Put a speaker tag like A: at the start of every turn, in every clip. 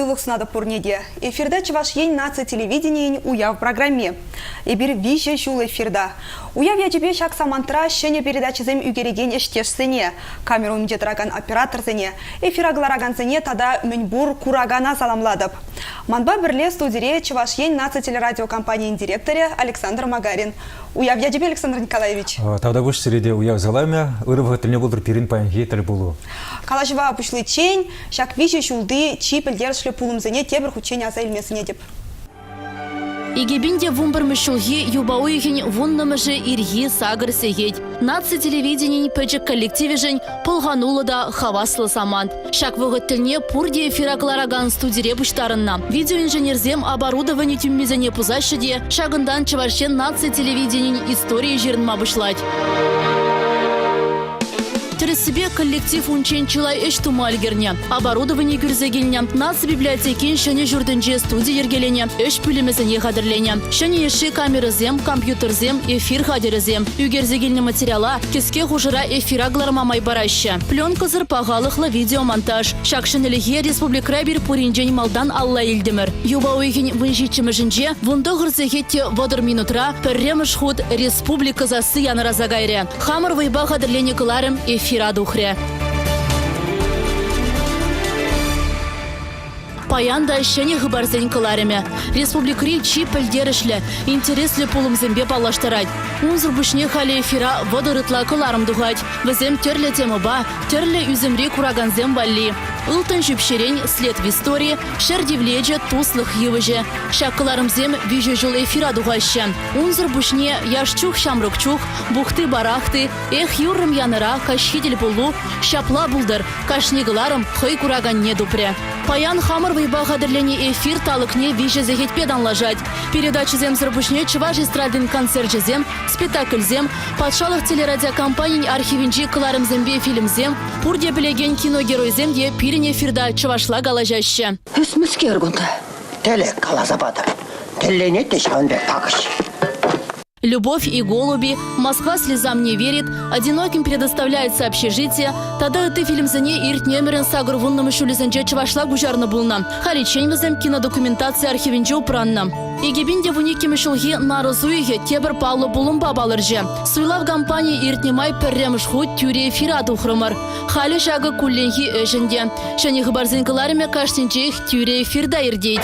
A: сылық сынады пурнеде. Эфирда Чувашьень нация телевидения уяв программе. Эбир виже шул эфирда. Уяв я тебе шак самантра шене передачи зем үгереген эштешсене. Камерун жетраган оператор зене. Эфираглараган зене тада мүнбур курагана саламладып. Манба бірле студире Чувашьень нация телерадиокомпанияның директоре Александр Магарин. Уяв я тебе, Александр Николаевич.
B: Тогда выше среди уяв залами, вырывать не буду перин паян гейтер булу.
A: Калашва пушлы чень, шак виже шулды чипель держли пулум зене тебір хучень аза илмесіне деп.
C: Игебинде вумбармышулги юбауихин вуннамыжы ирги сагыр сегеть. Нация телевидение пэджик коллективе жень полганула да хаваслы самант. Шак вогыттылне пурде эфираклараган студире буштарынна. Видеоинженерзем оборудованию тюммезене пузащаде шагындан Чувашьень нация телевидение истории жирнма бушлать. Через себе коллектив унчен чилай эш тумальгерне. Оборудование гюрзегельне. Нация библиотекин шене журденже студия ергелене. Эш пүлемезене хадерлене. Шене еши камерызем, компьютерзем, эфир хадерызем. Үгерзегельне материала кеске хужыра эфирагларма майбараща. Пленка зырпагалыхла видеомонтаж. Шакшенелеге республикра бир пуринжен малдан алла илдемір. Юба уйгин вынжичимыжинже вунды гырзегетте водыр минутра пірремыш худ республика засы яны разагайре. Хамыр вайба хадерлене кыларым эфира духре. Паянда шене гыбарзен кылареме. Республикри чи пельдерешле, интересле пулым зембе палаштарать. Унзыр бушне хали эфира водорытла кыларым дугать. Везем терле темыба, терле үземри кураганзем балли. Ултын жүпшерень след в истории, шердивлеже туслых евыже. Шаккыларымзем виже жыл эфира дугаща. Унзыр бушне яшчух шамрыкчух, бухты барахты, эх юррым яныра кашхидель булу, шапла булдыр, кашнигыларым хый кураган не дупре. Паян хамыр вайба хадерлене эфир талыкне виже зехетпедан лажать. Передача зем зырбушне Чуваш эстрадын концерт зем, спектакль зем, патшалық телерадиокомпанияның архивинжи кыларымзембе фильмзем, пурде білеген киногерой земде пирин эфирда Чувашла галажаще.
D: Үсміске ұргынды. Теле калазабады. Телленетте шағынбек такыш.
C: Любовь и голуби, Москва слезам не верит, одиноким предоставляется общежитие, тогда ты фильм за ней ирт немерен сагр вуннам шулизенже Чувашла гужарна булна. Халичень везем кинодокументация архивинже упранна. Игебинде вуники мишулги нарозуиге тебір Павло Булумба балырже. Суйлав компания иртнемай перремыш худ тюре эфира тухрымыр. Хали жағы кулленги өжінде. Шәне ғыбарзенкаларыме каштенже их тюре эфирда ирдейд.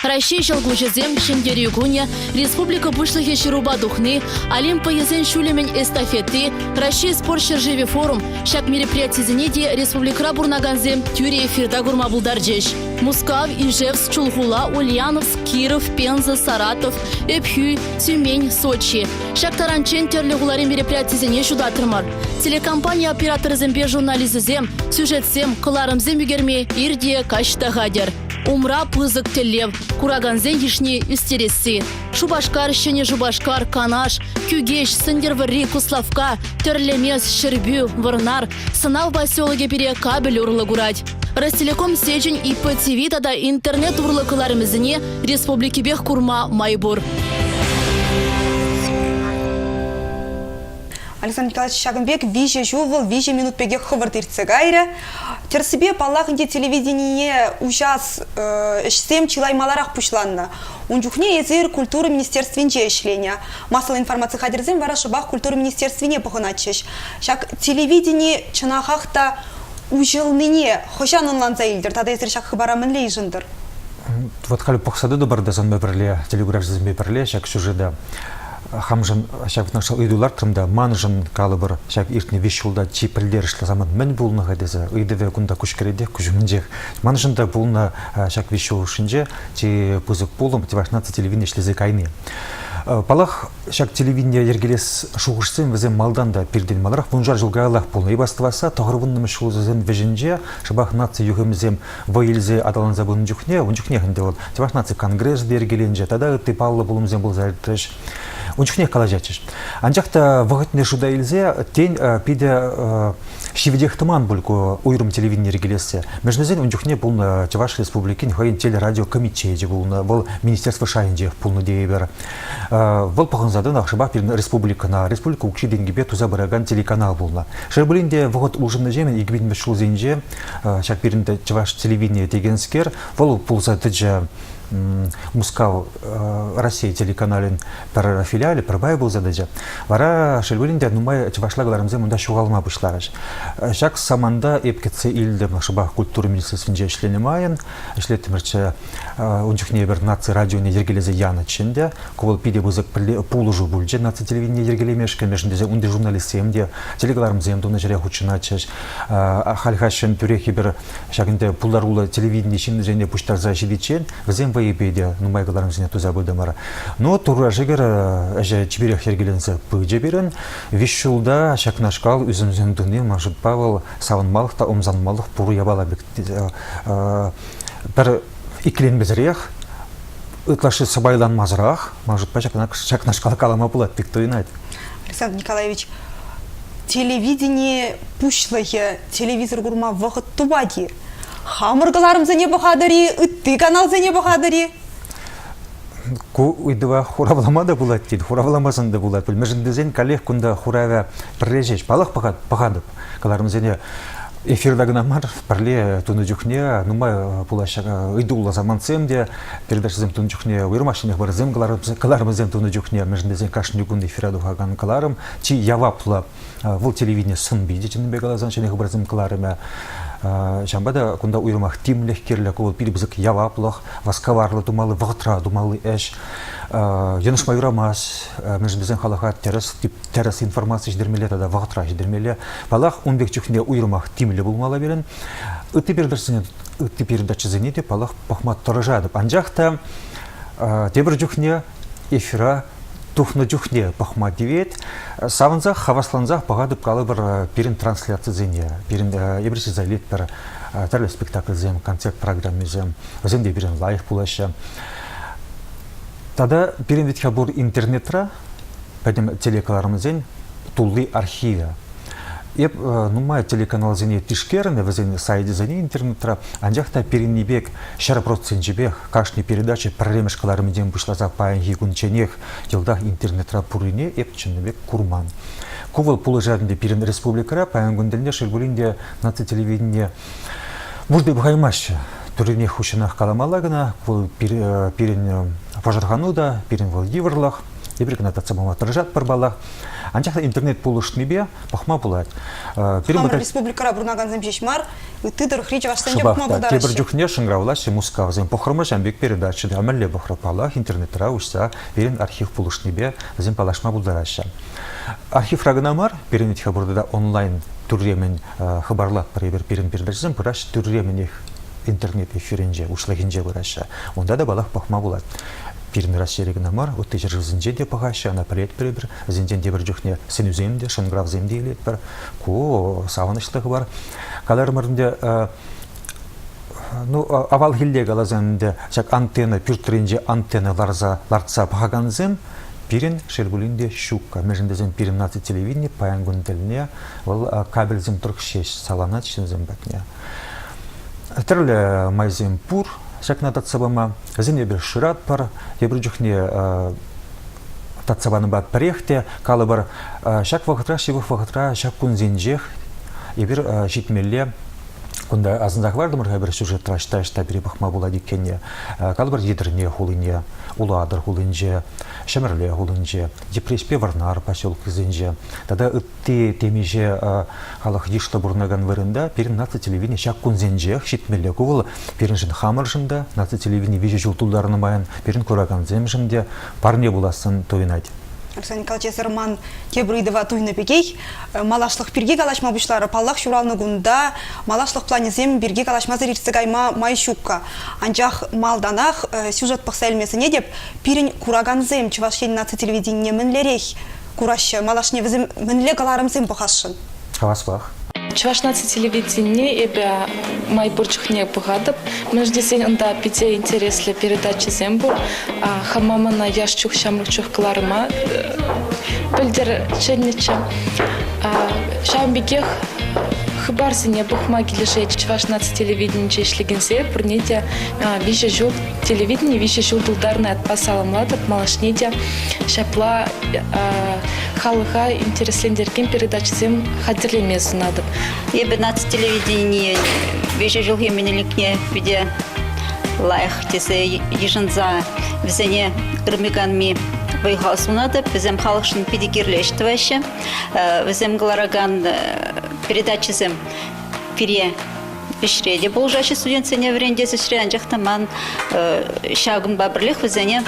C: Россия жалгужезем, шендери гуня, республика пышлыхе шируба духны, Олимпа езен шулемен эстафеты, Россия спорт шержеви форум, шак мероприятий зенеди, республика бурнаганзем, тюре эфирда гурма булдарджеш. Мускав, Ижевск, Чулгула, Ульяновск, Киров, Пенза, Саратов, Эпхюй, Тюмень, Сочи. Шак таранчен терлі гулари мероприятий зене шудатырмар. Телекомпания оператор зембе журнализезем, сюжетсем, кыларымзем үгерме, ирде кашта гадер. Умра пызык телев, кураганзен ешне истересси. Шубашкар, шене жубашкар, канаш, кюгеш, сындервари, куславка, терлемес, шербю, варнар, сынав басиологе пере кабель урлы гурать. Ростелеком сечень и ПТВ тада интернет урлы кыларымызыне республики бех курма майбур.
A: Александр Николаевич Шагынбек виже жувал, виже минут пеге хывырт иртсе гайре. Терсибе паллахынде телевидение ужас шсем чилаймаларах пушланна. Унжухне езер культуры министерствинче ишления. Массовой информации хадерзем варашыбах культуры министерствине похоначеш. Шак телевидение чанахахта ужылныне хошанынлан заилдер. Тада езер шак хыбарамын лейжындыр.
B: Вот халі пақсады да барды зан бәпірле, телеграф зан бәпірле, шак сюжеда. Хамжын шак нашал үйдулар тұрымда манжын калы бір шак иртіне вешулда чипілдер ішлі заман мән болына ғадезі үйдеве күнда күш кереде күжімінжек. Манжында болына шак вешул үшінже че пызык болым тивашнацы телевидение ішлезе кайны. Палах шак телевидение ергелес шуғышсен візем малданда перден маларақ бұнжар жылға алақ болны. Ебастываса тоғырвынным шулзызен вежінже шабақ нация юғымызем вайлзе адаланза бұнын жүхне, он жүхне хінде ол. Тивашнацы конгресс дергеленже, тада ты паллы болымызем бұл зәрітреш. Унчухне калажачыш. Анжақта вағытне жуда илзе, тен пиде шиведех тыман бульку уйрым телевидение келесе. Межнезен унчухне бұл Чуваш республики нихайын телерадио комитете бұл министерство шайынже пулны дейбер. Бұл пағынзадың ақшыба пирін республика укши денгебе туза бараган телеканал болна. Шербулинде вағыт ұлжынны жемен игбин бешул зенже, шак пирінде Чуваш телевидение дегенскер, бұл пулза тыджа Мускау Россия телеканалин пар филиале пробай был задача. Вара шельбулинде нумай чувашлагларымзе мында шугалма бушларыш. Шак саманда эпкетсе илде машыбах культура министерствинже эшленемайын, эшлетимирче унчухне бер наци радионе ергелезе яна ченде, кубал пиде бузык пулужу бульже наци телевидение ергелемешке, межіндезе унде журналистемде, телегаларымзе мдуна жере хучыначыш, хальхашен пюрехи бер шагынде пуларула телевидение шинде пуштарза жидичен, взем воебеде, нумайгаларымзене туза будамара. Но тура жигер әже чибирех ергеленсе пыгже берен, вишшулда шакнашкал үзімзен дүне мажыт Павел савынмалық та омзанмалық пуру ябала бек. Бір иклен безрех, ытлашы сабайланмазырақ, мажыт па шакнашкал калама булат бек тойнайды.
A: Александр Николаевич, телевидение пушлығы, телевизор гурма вақыт тубади. Хамыргаларымзы не бұқадыри, үтті каналзы не бұқадыри.
B: Ку уйдыва хуравламада булат дейді, хуравламасында булат. Межіндізен коллег күнда хуравя бірлежеш, балық бұқадып. Каларымзене эфирдагынамар, бірле туны жүхне, нумай булашаға уйдула заманцемде, передашызым туны жүхне, уйрмашынех барызым каларымызем туны жүхне, межіндізен кашын югунды эфираду хаган каларым, чи явапла вол телевидение сын биде, чынын бегалазан шынех барызым каларыма. Жамбада кунда уйрмах тимлех керлек ол пилибзык яваплах, васковарлы думалы вағытра думалы әш. Яныш майрамас, межіндізен халаха террас информация ждермеле, тада вағытра ждермеле. Палах унбек чухне уйрмах тимле булмала берен. Үтті передачызыне де палах пахмат тұрыжадып. Анжақта тебір чухне эфира тухны жүхне пахмат девет, савынзақ, хавасланзақ бағадып қалы бір перін трансляция зене, перін ебірсі зайлет бір тәрлі спектакль зем, концерт программе зем, земде перін лайық бұлашы. Тада перін ветха бұр интернетра, пәдім телекаларымызен тулы архиве. Еп нумай телеканал зене тишкеріне, візен сайде зене интернетра, анжақта перенебек шаропроценжебек, кашни передачи проблемешкаларымеден бұшлаза паян егунченех, елдах интернетра пурине, еп чыннебек курман. Ковал пулы жадынде перен республикара, паян гүнделіне шелгулинде наци телевидение мұжды бұғаймашы. Түріне хушынақ каламалагына, перен пожарғануда, перен Владиварлах, ебіргін ататсамама тұржат парбалах. Анчақта интернет пулышны бе, пахма булат.
A: Хамыр республикара бұрнаған земшешмар, үттідір хричі ваштанде пахма бұлдарашы.
B: Тебір жүхне шыңғравлашы мускав зем похырмыр жәмбек передачыды әмәлі бұқырапалах интернетра ұшса берін архив пулышны бе зем палашма бұлдарашы. Архив рағынамар, берін етіға бұрдада онлайн түрремен хабарлап берін передачызым, бұраш түрремен интернет эфирінже, ұшлагінже бұрашы. Онда да балақ пахма булат. Пирин расширегін амар, өтті жыр зінже де пағашы, ана пәлет бір, зінден де бір жүхне сен үземде, шынграв земде елет бір, ку савынышлығы бар. Қаларымырынде, авал хилдегі алазанында, жак антенна, пүртірінже антенна ларца пағаған зем, пирин шербулинде шука. Межіндезен пирин наци телевидение, паян гүнделіне, ол кабель зем 46 саланат шын зем бәтіне. Тірлі майзем пұр, шакна татсабама, зене бір шырат бар, ебір жүхне татсабаны бар пірехте, калы бар шак вағытра, шевых вағытра, шак күн зенжех, ебір житмелі, күнда азындақ бардымыр, бір сюжет трашта бірі бақма болады екенне, калы бар едірне хулыне, уладыр хулынже, шамырле хулынже, депреспе варнар поселка зенже. Тада үтті темеже халық ешті бұрнаған варында, перін наци телевидение шак күн зенжех, шитмелі кувыл, перін жын хамыр жында, наци телевидение веже жылтулдарыны майын, перін көраған зем жінде, парне буласын тойынайды.
A: Александр Николаевич Зерман кебридова туйны пекей, малашлық бірге калашма бұшлары паллақ шуралны күнда, малашлық планезем бірге калашма зірірсі гайма майшукка. Анчақ малданақ сюжет пықса әлмесіне деп, пирін кураган зем чывашен наци телевидение мінлерек, курашы малашне візім мінле каларым зем бұқашын.
B: Хавас бақ.
E: Чувашнация телевидение эбя май бурчухне погадып. Мы ждем анда пяти интересля передачи зембу. Хамамана яшчух шамручух кларма. Пыльдер ченнича. Шамбигех хыбарсыне бухма килешет Чувашнация телевидение чешлигенсе. Пурнете вище жук телевидение, вище жук дулдарны отпасала младып. Малашнете шапла халыға интереслендерген передачи зем хадерлемесу надып.
F: Ебе нация телевидение вище жук еменеликне виде лайх тесе ежинза везене ырмиганми выйхалсунады, везем халықшын педикирлештівайшы, везем галараган передачизем пире вишреде болжашы студентсене вренде зешрен жақтаман шагын бабырлых везене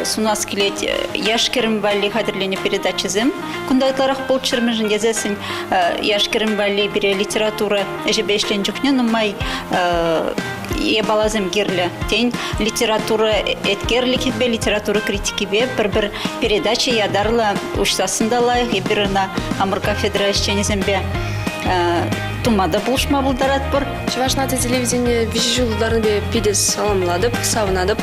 F: сунас келет яшкерім бәлі қадірлене передачизем. Күндайтларақ болчырмын жындезесін яшкерім бәлі бире литература әжебешлен жүхне, нұмай ебалазым герлі. Тен литература эткерлік бе, литература критики бе, бір передача ядарлы ұшсасында лайық, ебіріна Амырка Федерашченізім бе тумада buluşma buldarat бар.
G: Чувашнация телевидение вижу жылдарын бе пидес саламладып, савынадып.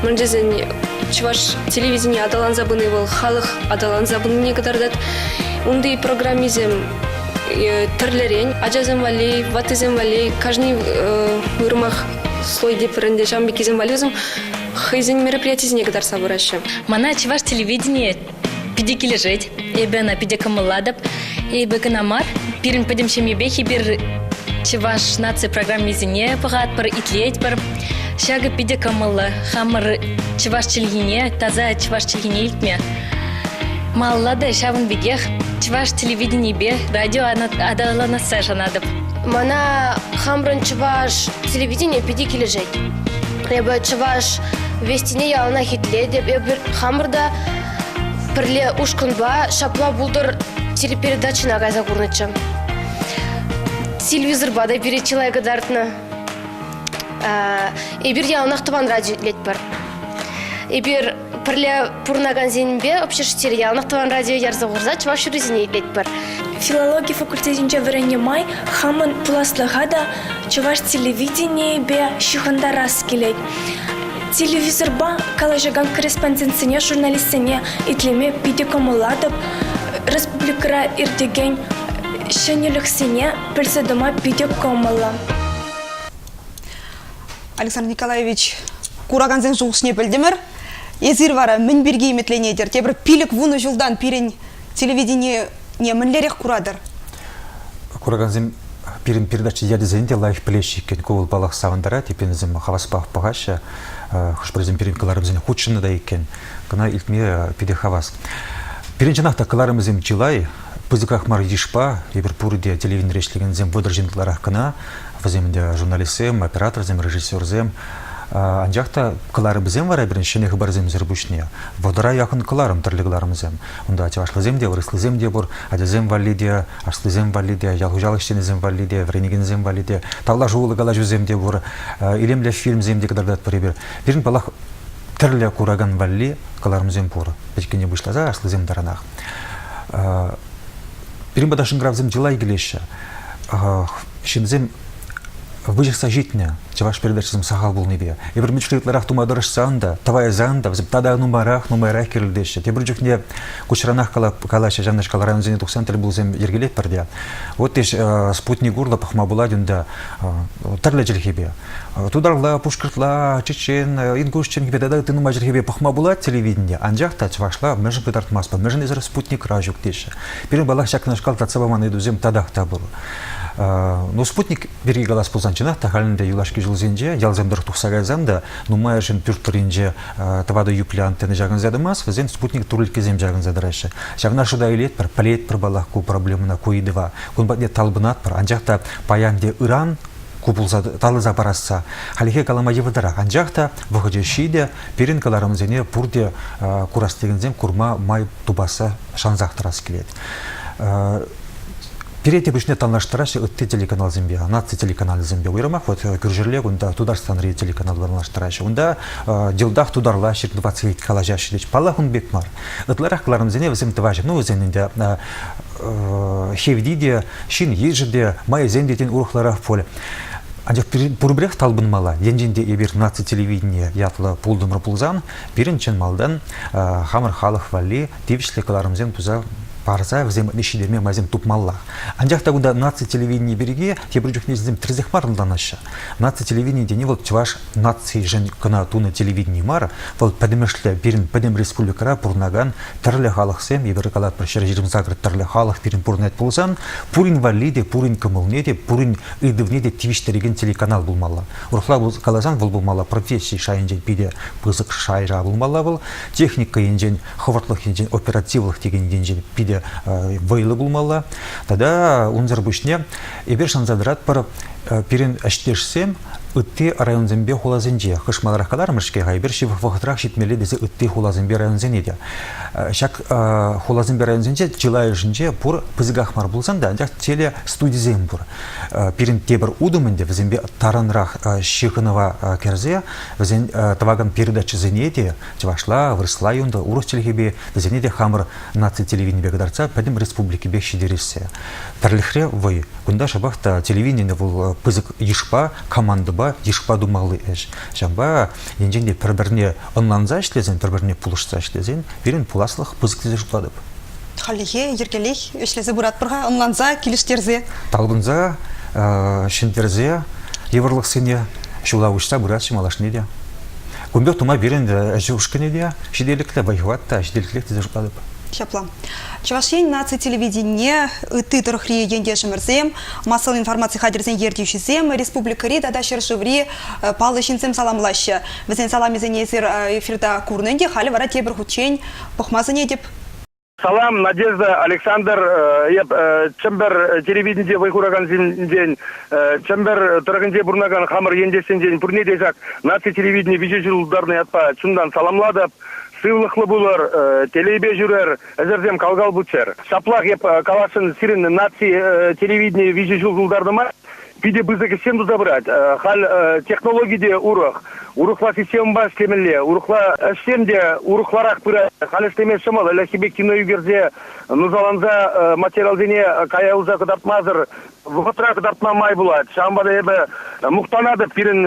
G: Мынжезен чуваш телевидение адалан забыны был, халық адалан забыны не кадардат. Унды программизм тірлерен, ажазым вали, ватызым вали, каждый вырмах слой депренде жамбекизм валюзым, хайзен мероприятий не кадар сабыраща.
H: Мана чуваш телевидение пидеки лежать, ебе на пидека младып, ебе канамар, пирин пойдем шемебехи бир чуваш нация программе зине погат пар итлеть пар шага пидека мала хамар чуваш телевидение таза чуваш телевидение илтме. Маллада шавын бегех чуваш телевидение бе радио адалана сажанадып.
G: Мана хамрын чуваш телевидение пидеки лежать. Ебе чуваш вестине ялына хитле деп ебе хамрда пірле ушкунба шапла булдыр телепередачи на газа курнычы. Телевизор бада бире человека дартна. Ибир ялнахтыван радио лет бар. Ибир пірле пурнаган зенбе общежитие ялнахтыван радио ярза гурза чуваш резине лет бар.
I: Филология факультетинче врене май хамын пуласлыгада чуваш телевидение бе шиханда раз келет. Телевизор ба калажаган корреспондентсене журналистсене итлеме пидекомуладып республикара ирдеген шенеліксене пілседома пидекомула.
A: Александр Николаевич, кураганзен жуғышне білдімір. Езір вара мін берге еметленедер. Тебір пилік вуны жылдан пирен телевидение не мінлерек курадыр.
B: Кураганзен пирен передачи ядезенде лайх плещикен ковыл балақ сағындара, тепенізім хаваспақ пағаша, хұшпырезен пирен кыларымзен худшыны да екен, кына илтме пиде хавас. Пирен жанақта кыларымзен жилай, пызыках мар ешпа, ебір пурде телевидение решлігензен бұдыр жинтларах кына, ваземде журналистсем, операторзем, режиссерзем, анжақта кыларымзен вара бірін шенеғі барзем зірбушне. Водара яқын кыларым түрлігларымзем. Онда чавашлызем де, вырыслызем де бұр, адезем валиде, ашлызем валиде, ялғужалықшенезем валиде, вренегензем валиде, тавла жуылы гала жүзем де бұр, илемле фильмзем де кадардат бірі. Бірін балақ түрлі кураган вали кыларымзем бұр. Бәчкене бұшлаза, ашлызем даранақ. Бірін бадашын гравзем дилай келеші. Шензем выжықса жетіне, чаваш передачызым сағал бұл небе. Ебір мүчлікларах тумадырыш сағында, тавай заңда, візім тада нумарах керілдеші. Тебір жүхне күшіранақ қалашы жаннаш қаларайын зене 90 тілі бұл зем ергелет бірде. Вот теш спутник урла пахма буладында тәрлі jelхебе. Тударла, пушкыртла, чечен, ингушчен кебе дада тынума jelхебе пахма булад телевидение. Анжақта чавашла мәжін көтартмаспа, мәжін езір спутник ражук деші. Бірін балақ шақынашқал татсабаман едузем тадақта бұл. Но спутник берги галас пулзанчина, тахалінде юлашки жылзенже, ялземдір тұқсағайзанда, нумайыр жын пүрттірінже тавады юплі антенны жағын задымас, візен спутник турылькезем жағын задырайшы. Жағына шыда үйлет бір, палет бір балақ ку проблемына көйдіва. Күнбатне талбынат бір, анжақта паянде Иран, талы запарасса, халихе калама евыдырақ. Анжақта вғыжы шиде, перін каларымызене пұрде курастегінзем курма май тубаса шанзақтырас келеді. Перед обычно танлаштыраш отты телеканал Зембе, нация телеканал Зембе. Уйрамах вот Кюржерле, унда Тударстан телеканал варлаштыраш. Унда делдах Тударлашир 20 калажашидич. Паллах он бекмар. Ытларах кларым зене везем тважи. Ну зенінде хевдиде, шин ежиде, май зендетин урухларах поле. Анжақ пұрбірех талбын мала, енжінде ебір нация телевидение ятлы пулдымыр пулзан, біріншін малдан хамыр халық вали, девішлі каларымзен пуза парса взем нешидерме мазем тупмалла. Анжақта гунда нация телевидение береге тебір жүхне зем трезех марланданашы. Нация телевидение дене вот чуваш нация жен кына туны телевидение мара, вот подемешлі берін подем республикара пурнаган тірлі халық сем, ебір калат прашер жерім заград тірлі халық берін пурнет пулзан, пурин валиде, пурин кымылнеде, пурин ыдывнеде твиштереген телеканал булмалла. Урхла калазан бұл булмалла профессии шайынжен биде пызык шайра булмалла был, техника енжен, ховартлық енжен, оперативлық деген енжен биде вайлы булмалла. Тогда унзар бушне ебер шанзадрат пар пирен аштешсем Үтті район зембе хулазенже. Хышмалар калар мышке гайбер шивых вахтрах шитмели десе үтті хулазенбе район зенеде. Шак хулазенбе район зенже жылай жынже пур пызыгах мар булсан да, анжақ теле студизем пур. Пирин тебір удымынде візембе таранрах шихынова керзе, візен таваган передачы зенеде, чывашла, вырысла юнда, урус телегебе, зенеде хамыр нация телевидение бегадарца, падим республики бек шидересе. Тарлихре вай, кунда шабахта телевидение был пызык ешпа, команда ешпа думалы эш. Жамба енженде бір-біріне онланза ішлезен, бір-біріне пулышса ішлезен, берін пуласлық пызыктезе жұпладып.
A: Халихе, ергелих, ішлезе бұрат бұрға, онланза, келіштерзе?
B: Талбынза, шинтерзе, еврлық сене, шула ұшса бұрат шымалашны де. Күнбек тума берін әжі де, шиделікті, байхватта, шиделікті де жұпладып.
A: Шапла. Чувашень нация телевидение, ты торхри ендешим рзем, массовой информации хадерзен ертющизем, республика Рида, да шершеври, палышинцем саламлаща. Везен салам изенезер эфирда курненде, хали вара тебр хучень, похмазане деп.
J: Салам, Надежда, Александр, чембер телевидение вайхураган день, чембер торганде бурнаган хамыр ендесен день, бурне дезак, нация телевидение вижежил ударный отпа, чундан саламладап, сывлықлы бұлар, телебе жүрер, әзірдем қалғал бұтсер. Шаплақ еп каласын сирен нация телевидение вижу жылдарды ма, биде бізігі сенду забырат. Хал технологиде урық. Урықла систем бас кемелле, урықла әштемде урықларақ пырат. Хал әштеме шымал, әлі кино югерде, нұзаланза материалдене каяуза кыдартмазыр, вғытра кыдартма май бұлат. Шамбада ебі мұқтанады пирін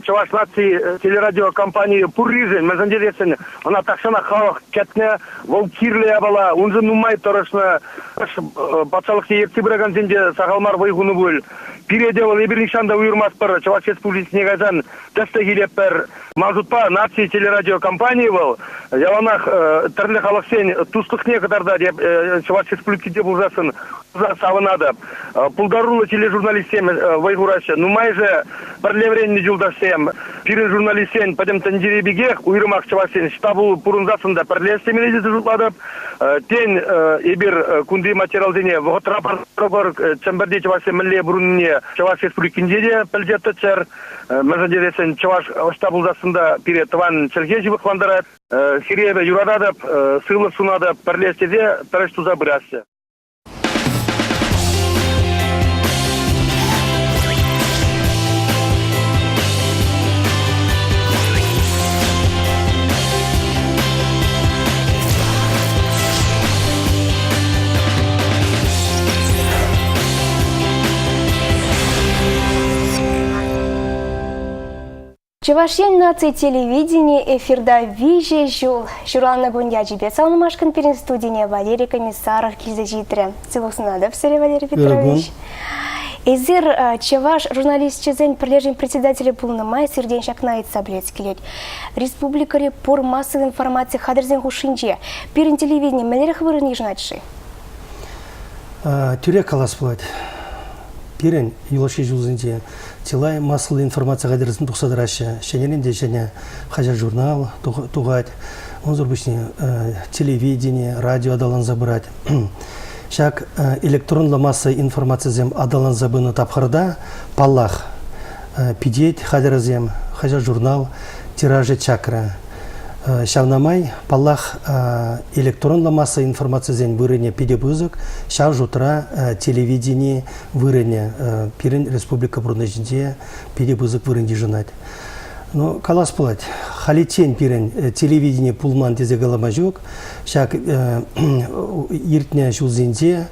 J: Чуваш нации телерадио компании пурризен, мәзіндересін, она такшана халық кәтіне вол кирле бала, унжы нумай торышны, патшалықты ерті біраган зенде сағалмар вайғыны бұл. Пиреде ол ебір нишанда уйырмас бір Чуваш республикасыне газан дәсті келеп бір мазутпа нации телерадио компании бұл. Яланақ түрлі халық сен тұстықне қыдарда деп Чуваш республикасыне бұлжасын савынады. Пулдарулы тележурналистем вайғурашы. Нумай же бірлевренні жылдашсем. Пирин журналистен падем тандеребегех уйырмақ Чувашен штабу пурынзасында бірлестемеледі жұтладып. Тен ебір күнді материалдене вғытра парагор чемберде Чувашен мүлле бұрынне Чуваш республикінде де пілжетті чәр. Мәжіндересен Чуваш штабулдасында пире тыван чәрге жібіқландырат. Сиребе юрададып, сылы сунадып, бірлестеде тәріш туза бірасы.
K: Чувашень нации телевидения эфирда виже жул. Журлана гунья джибе салнымашкан перен студине Валерий Комиссаров килзежитре. Целухсунадов, Сергей Валерий Петрович. Эзер Чуваш журналист чезен прилежен председателя Пулнамай Серден Шакнаит Саблецкилет. Республикаре пор массовой информации хадерзен хушинче. Перен телевидение мәлеріх вырын ежнатши.
L: Тюре калас плать. Перен юлаши жулзенде. Тилай массовая информация гадерзен тухсадраща. Шенеренде және хажа журнал тугать. Он зурбышне телевидение, радио адалан забрать. Шак электронла масса информация зем адалан забыны тапхарда паллах пидеть хадерзем хажа журнал тиражи чакра. Шавнамай паллах электронла масса информация зен вырыне педебызык, шав жутра телевидение вырыне пирен республика Брунежинде педебызык вырынди жинать. Но калас плать, халитен пирен телевидение пулман тезе галамажок, шак иртня жулзинде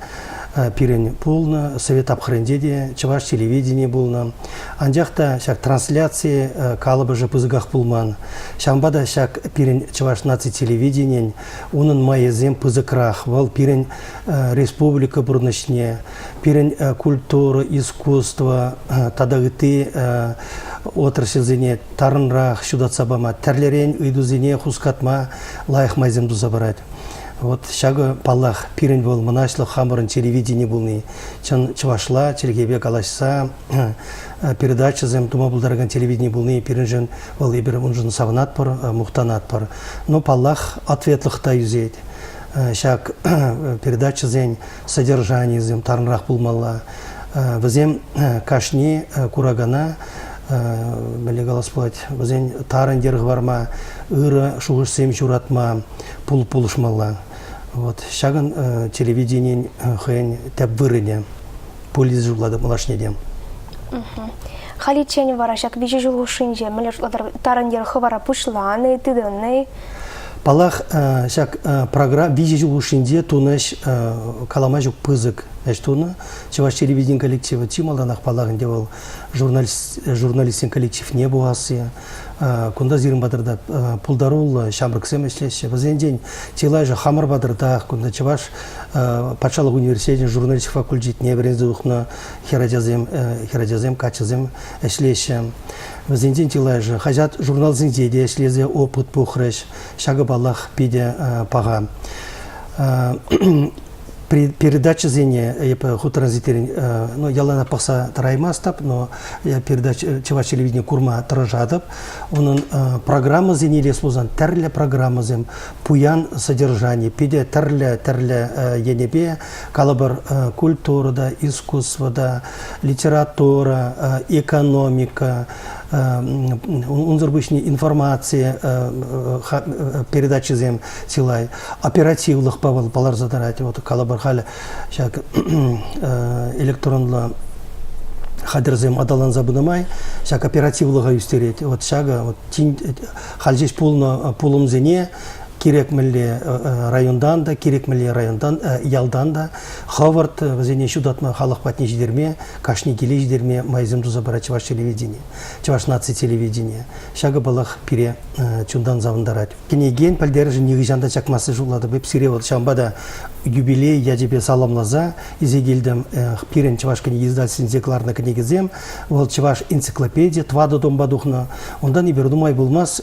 L: пирен полно, совет абхрендеде, чаваш телевидение булна. Анжахта шак трансляции калабы же пызыгах пулман. Шамбада шак пирен чаваш наци телевидение, унын майезем пызыкрах, вал пирен республика бурнышне, пирен культура, искусство, тадагыты отраслзине, тарынрах, шудатсабама, тәрлерен үйдузине, хускатма, лайық майзем дузабарать. Вот шагы паллах пирен был манашлы хамырын телевидение булны. Чын чывашла, телегебе калашса, передача зем тума булдарган телевидение булны, пирен жын был ебір унжын савнат пар, мухтанат пар. Но паллах ответлыхта юзет. Шаг передача зем содержание зем тарнрах булмалла. Вазем кашни курагана, бәле галаспылать, вазем тарын дерг барма, ыры шуғыш сем журатма, пулышмалла. Вот шаган телевидение хэн тәп вырыне, полиз жулады малашнедем.
K: Халитчен вара шак бежи жулу шинже, мэлер тарын дерг хвара пушланы, тыдынны.
L: Палах шак программ бежи жулу шинже тунаш каламажук пызык. Эштуна, чеваш телевидение коллектива Тималданах палагын девал журналистин коллектив не буасы, кунда зирин бадырда пулдарул шамрыксем эшлеше. Базен день тилай же хамар бадырдах, кунда чеваш патшалық университетин журналистик факультет не берензе ухна херадязем качазем эшлеше. Базен день тилай же хажат журнал зиндеде эшлезе опыт пухреш, шагы балах пиде пага. Передача зене хутранзитерин, ну ялана пахса тараймастап, но передача чеваш телевидение курма таражадап, он программа зене леслузан, терля программа зем, пуян содержание, пиде терля енебе, калабар культура да, искусство да, литература, экономика, унзырбычный информация, передача зем силай, оперативных павал задарать, вот калабар халя, шак электронла хадерзем адалан забынамай, шак оперативлыга юстереть, вот шага, вот хальжиш пулум зене, керек милле райондан да, керек милле райондан, ялдан да, Ховард, зене шудатма халық патни жидерме, кашни гиле жидерме, майзем дузабара чеваш телевидение, чеваш наци телевидение, шага балах пире чундан завындарать. Кенеген пальдері жын жанда чакмасы жулады, беп сире вот шамбада юбилей я тебе саламлаза, изегелдем пирен чевашкани издательствен зекларна книгизем, вот чеваш энциклопедия, твада домбадухна, ондан и бердумай булмас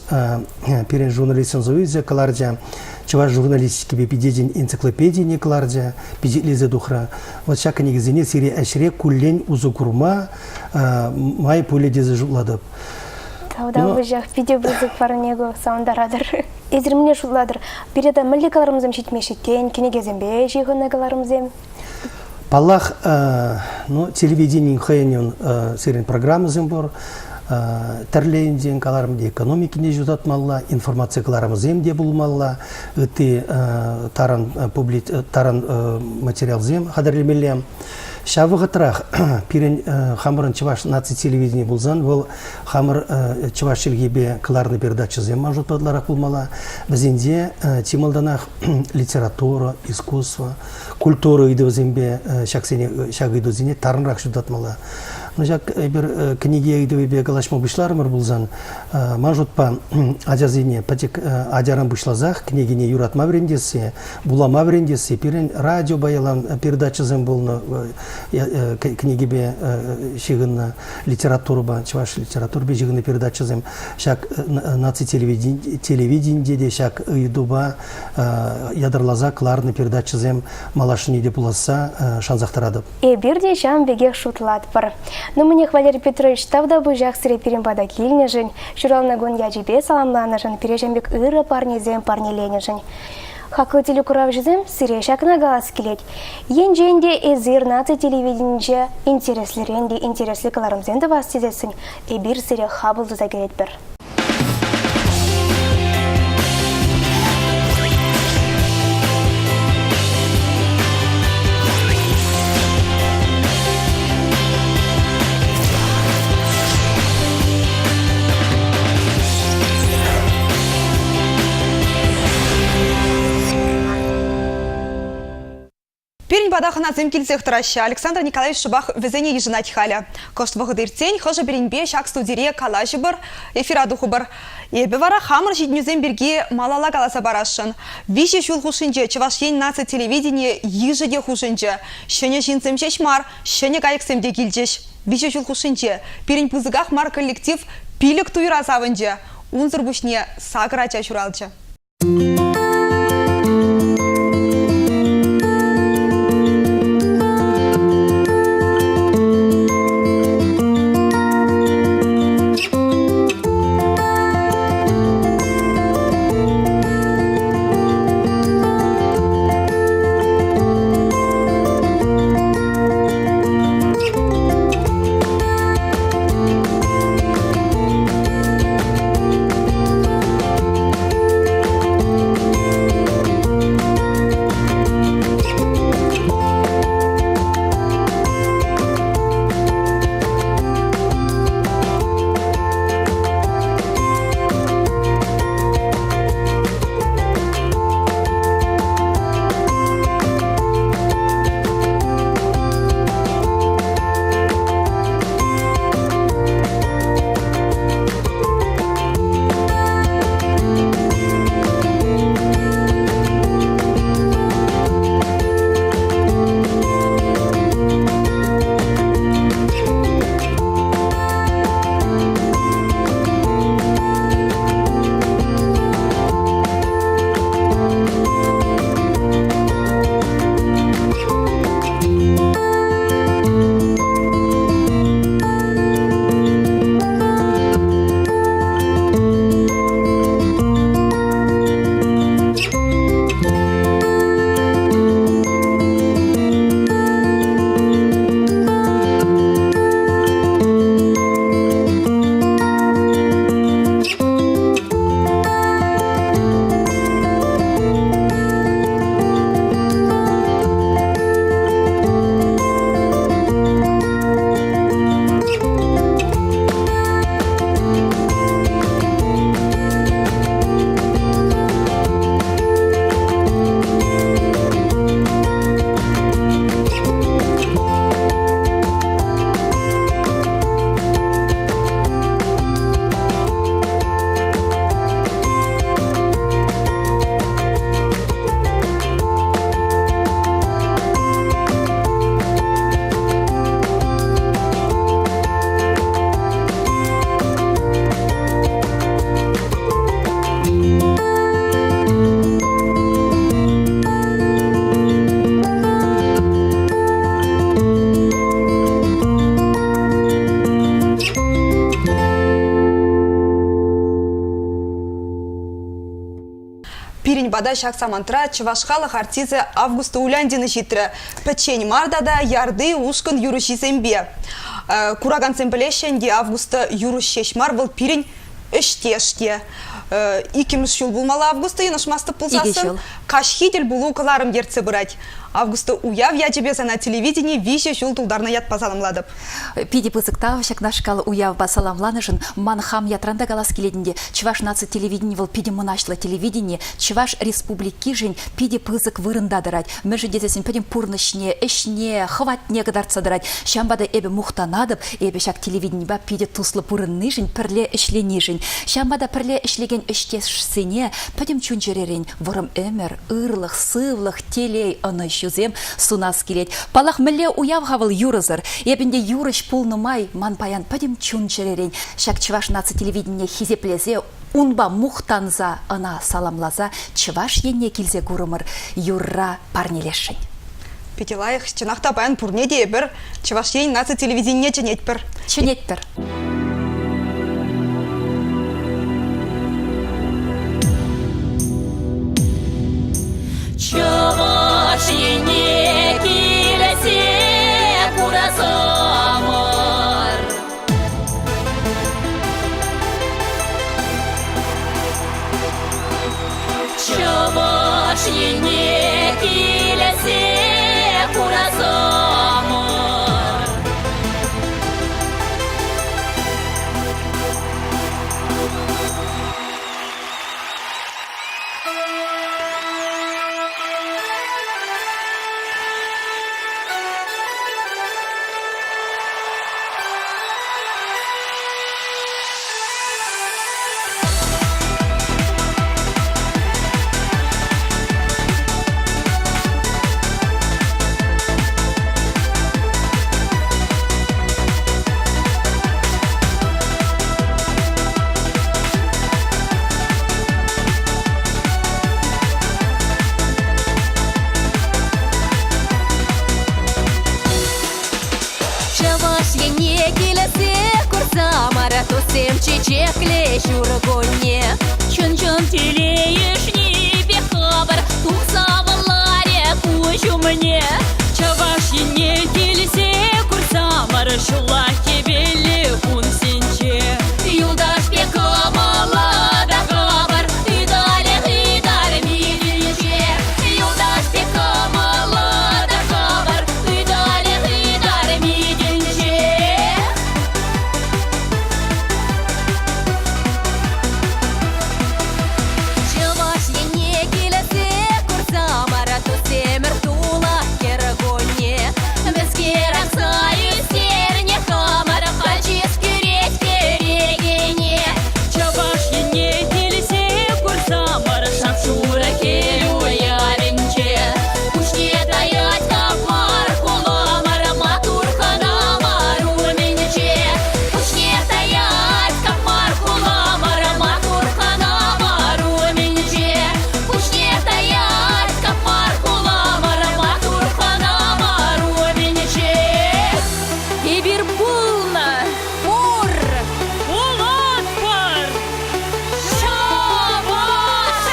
L: пирен журналистен зоюзе калардя, чеваш журналистики бепидеден энциклопедии не калардя, пиделизе духра, вот ша книгизене сире әшре куллен узукурма, май пуледезе жуладып.
K: Таудан бұжақ пиде бұзық парынего сауындарадыр. Ezrimine şulladır. Bir de millikalarımızın şitmeşitten, kenegezembe жиғынығыларымызем.
L: Паллах, телевидение хайнен серин программызым бар, тәрлейінден каларымды экономикіне жүзатмалла, информация каларымызем де булмалла, үті таран материалзем қадырлемелем. Шавығы тұрақ, пирен хамырын чываш наци телевидение бұлзан, бұл хамыр чываш челгебе кыларны передача зем мажут падларақ бұлмала. Бізінде тималданақ литература, искусство, культура үйдізембе шақ үйдізіне тарынрақ жүдатмала. Жак бір книге үйдізембе қалашма бұшларымыр бұлзан, мажутпа ажазине, патек ажаран бұшлазақ, книгене юратма врендесі, булама врендесі, пирен радио баялан передача зем бұлны, книгебе шигынна литература, чуваш литература бе шигынна передача зем, шак наци телевидение де шак үйдуба ядарлаза кларны передача зем малашыне де буласа шанзақтарадып.
K: Бірде жан беге шутлат бар. Но мне Валерий Петрович тавда бы жак сре перемпада кильне жень, шурална гон яджибе саламлана жен, пережембек ыры парни зем парни лене жень. Хақлы телекурав жезем сире шакна галас келет. Ен женде эзир наци телевиденже интереслеренде интересли каларымзенді вас сезесін, бир сире хабылды загерет бір.
A: бадахына земкильцех тараща Александр Николаевич Шубах везене еженать халя. Кошт вагадырцень хожа беренбе шак студире калажи бар, эфираду хубар. Ебевара хамр жиднюзем берге малала каласа барашын. Вище шул хушинже, чавашень нация телевидение ежеде хушинже. Шене жинцем шешмар, шене кайксемде килжеш. Вище шул хушинже, перень пузыгах мар коллектив пилек туйра савынже. Унзыр бушне саграча шуралча. Бада шаксамантра чывашхалық артизы Августа Уляндины житрі. Пәтчен мардада ярды ушкын юрыши зембе. Кураган зембелешенде Августа юрыш шешмар был пирень эште. Икиміз шул булмалы Августа енышмасты пулсасын. Кашхидель булу кыларым ерце бұрать. Августа уяв я тебе на телевидении вище шул тулдарна ят пасаламладып.
M: Пиди пызыктау шак нашкалы уяв басаламланышын манхам ятранда галас келедінде. Чуваш нация телевидение вол пиди мынашлы телевидение, Чуваш республики жень пиди пызык вырында дырать. Межі детесін пидим пурнышне, эшне, хватне кадарца дырать. Шамбада эбе мухтанадып, эбе шак телевидение ба пиди туслы пурынны жень, пірле эшлени жень. Шамбада пірле эшлеген эштесшсене, пидим чунчерерень, ворым эмер, ырлых, сывлых, телей, аныш юзем сунас келет. Палах міле уяв хавыл юрызыр. Ебінде юрыш пулнымай манпаян падим чунчерерень. Шак чываш нация телевидение хизеплезе унба мухтанза ана саламлаза чываш енне килзе курымыр юрра парнелешень.
A: Петелаях чынақта баян пурне дейбір, чываш ен нация телевидение ченетпір.
M: Ченетпір.
C: Чуваш ене килесе куразамар. Чуваш ене килесе куразамар. Чаваш ене келесе курсамара тусем чечекле шургоне. Чын-чын телеешни бехабар тусаваларе кучу мне. Чаваш ене келесе курсамара шулахи белли кун синче. Юлдаш бекамала да хабар идар миличе. Юлдаш бекамала да хабар идар миличе. Чаваш ене келесе курсамара тусемер тула кергоне. Бескерак саю стерне хамара хачис керес керегене. Чаваш ене келесе курсамара шапшура келю яренче. Кушне таять капар куламара матурхана мару менче. Кушне таять капар куламара матурхана мару менче. Кушне таять капар куламара матурхана мару менче. Ибир булна ур улат пар. Чаваш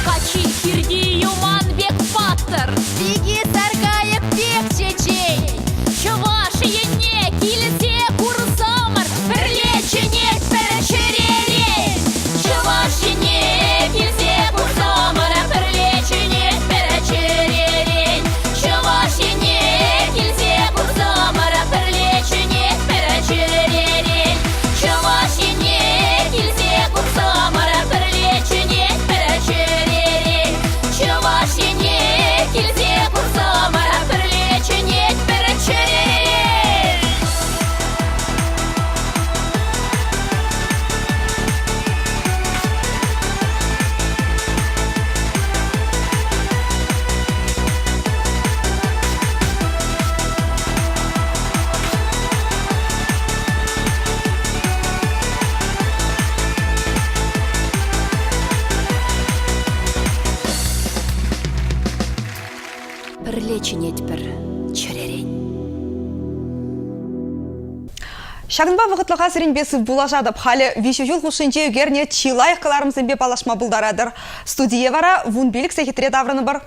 C: Качи кирди юман бек фактор. Сиги саргая бек чечей. Чаваш ене килесе курсамар перлечене перечеререй. Чаваш ене килесе курсамар перлечене перечеререй. Чаваш ене килесе курсамар перлечене перечеререй. Чаваш ене килесе курсамар перлечене перечеререй. Чаваш ене килесе курсамар перлечене перечеререй.
M: Пірлечінет бір чөререн.
A: Шагынба вақытлыға сірінбесі булажадып, халі виші жол құшынче үгерне чилайық қыларымызын бе палашма бұлдарадыр. Студия вара вун билік сәхетіре давраны бар.